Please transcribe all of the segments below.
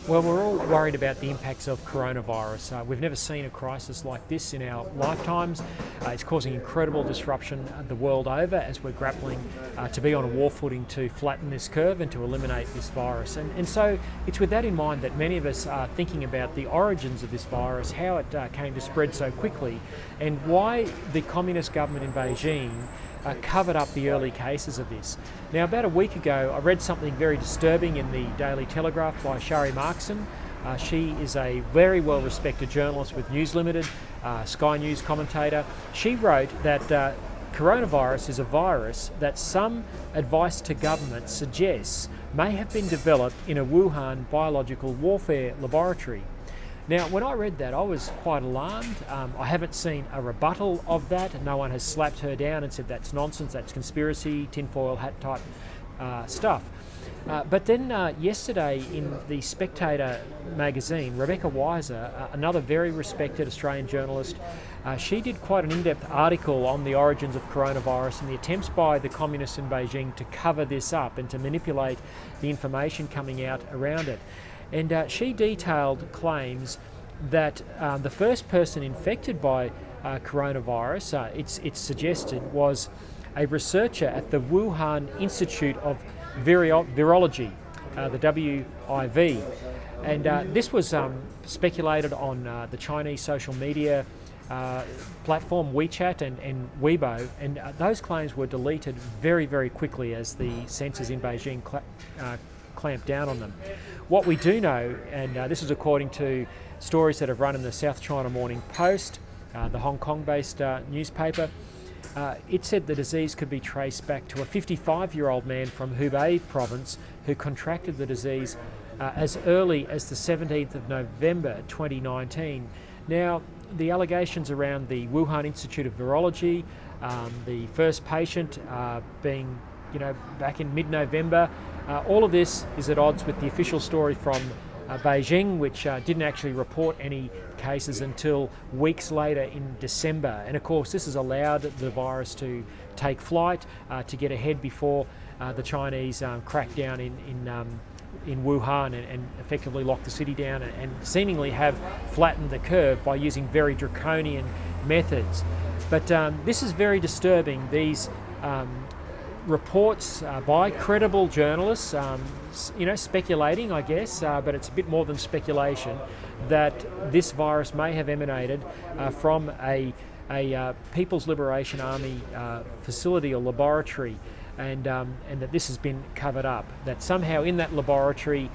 Well, we're all worried about the impacts of coronavirus. We've never seen a crisis like this in our lifetimes. It's causing incredible disruption the world over as we're grappling to be on a war footing to flatten this curve and to eliminate this virus. And so it's with that in mind that many of us are thinking about the origins of this virus, how it came to spread so quickly, and why the Communist government in Beijing covered up the early cases of this. Now, about a week ago, I read something very disturbing in the Daily Telegraph by Shari Markson. She is a very well-respected journalist with News Limited, Sky News commentator. She wrote that coronavirus is a virus that some advice to government suggests may have been developed in a Wuhan biological warfare laboratory. Now, when I read that, I was quite alarmed. I haven't seen a rebuttal of that. No one has slapped her down and said that's nonsense, that's conspiracy, tinfoil hat type stuff. But then yesterday in the Spectator magazine, Rebecca Weiser, another very respected Australian journalist, she did quite an in-depth article on the origins of coronavirus and the attempts by the communists in Beijing to cover this up and to manipulate the information coming out around it. And she detailed claims that the first person infected by coronavirus, it's suggested, was a researcher at the Wuhan Institute of Virology, the WIV. And this was speculated on the Chinese social media platform WeChat and Weibo, and those claims were deleted very, very quickly as the censors in Beijing clamped down on them. What we do know, and this is according to stories that have run in the South China Morning Post, the Hong Kong-based newspaper, it said the disease could be traced back to a 55-year-old man from Hubei province who contracted the disease as early as the 17th of November 2019. Now, the allegations around the Wuhan Institute of Virology, the first patient being back in mid-November, all of this is at odds with the official story from Beijing, which didn't actually report any cases until weeks later in December. And of course, this has allowed the virus to take flight, to get ahead before the Chinese crack down in Wuhan and effectively lock the city down and seemingly have flattened the curve by using very draconian methods. But this is very disturbing. These reports by credible journalists, speculating, I guess, but it's a bit more than speculation, that this virus may have emanated from a People's Liberation Army facility or laboratory, and that this has been covered up, that somehow in that laboratory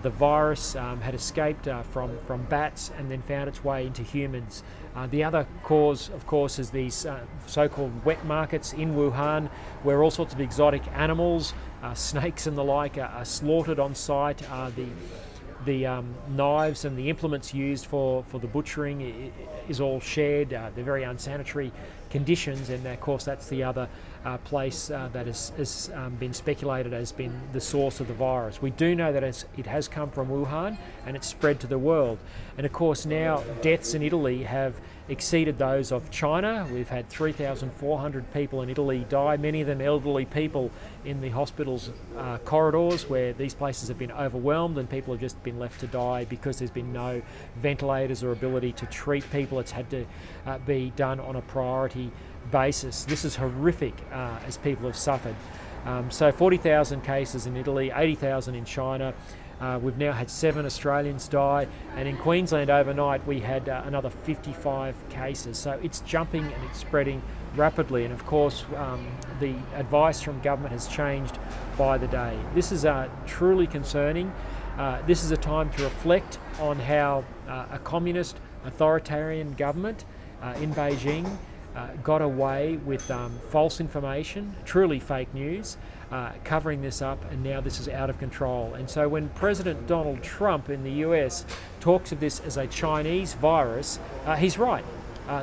the virus had escaped from bats and then found its way into humans. The other cause, of course, is these so-called wet markets in Wuhan, where all sorts of exotic animals, snakes and the like, are slaughtered on site. The knives and the implements used for the butchering is all shared. They're very unsanitary conditions, and of course that's the other place that has been speculated as being the source of the virus. We do know that it has come from Wuhan and it's spread to the world. And of course now deaths in Italy have exceeded those of China. We've had 3,400 people in Italy die, many of them elderly people in the hospitals corridors where these places have been overwhelmed and people have just been left to die because there's been no ventilators or ability to treat people. It's had to be done on a priority basis. This is horrific as people have suffered. So 40,000 cases in Italy, 80,000 in China. We've now had 7 Australians die, and in Queensland overnight we had another 55 cases. So it's jumping and it's spreading rapidly, and of course the advice from government has changed by the day. This is truly concerning. This is a time to reflect on how a communist authoritarian government in Beijing got away with false information, truly fake news, covering this up, and now this is out of control. And so when President Donald Trump in the US talks of this as a Chinese virus, he's right.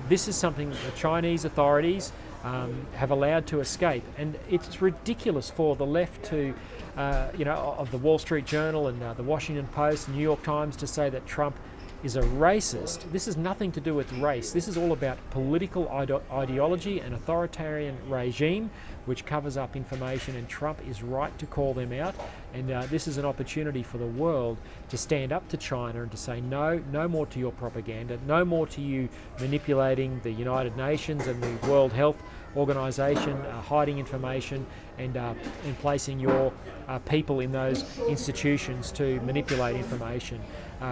This is something that the Chinese authorities have allowed to escape, and it's ridiculous for the left to, of the Wall Street Journal and the Washington Post, New York Times, to say that Trump is a racist, this has nothing to do with race. This is all about political ideology and authoritarian regime which covers up information, and Trump is right to call them out. And this is an opportunity for the world to stand up to China and to say no more to your propaganda, no more to you manipulating the United Nations and the World Health Organization, hiding information and placing your people in those institutions to manipulate information.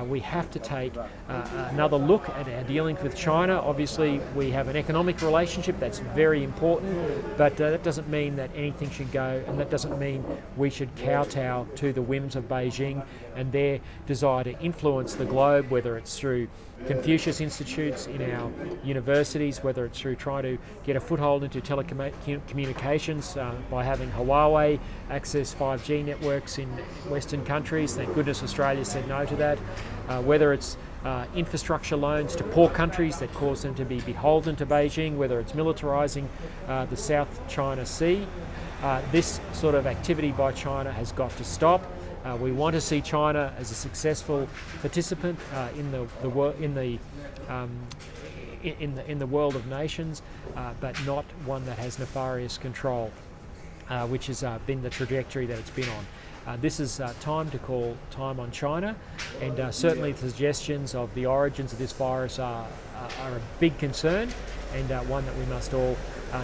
We have to take another look at our dealings with China. Obviously, we have an economic relationship that's very important, but that doesn't mean that anything should go, and that doesn't mean we should kowtow to the whims of Beijing and their desire to influence the globe, whether it's through Confucius Institutes in our universities, whether it's through trying to get a foothold into telecommunications by having Huawei access 5G networks in Western countries. Thank goodness Australia said no to that. Whether it's infrastructure loans to poor countries that cause them to be beholden to Beijing, whether it's militarising the South China Sea. This sort of activity by China has got to stop. We want to see China as a successful participant in the world of nations, but not one that has nefarious control, which has been the trajectory that it's been on. This is time to call time on China, and certainly the suggestions of the origins of this virus are a big concern, and one that we must all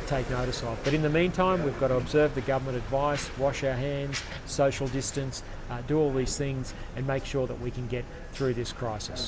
take notice of. But in the meantime, we've got to observe the government advice, wash our hands, social distance, do all these things, and make sure that we can get through this crisis.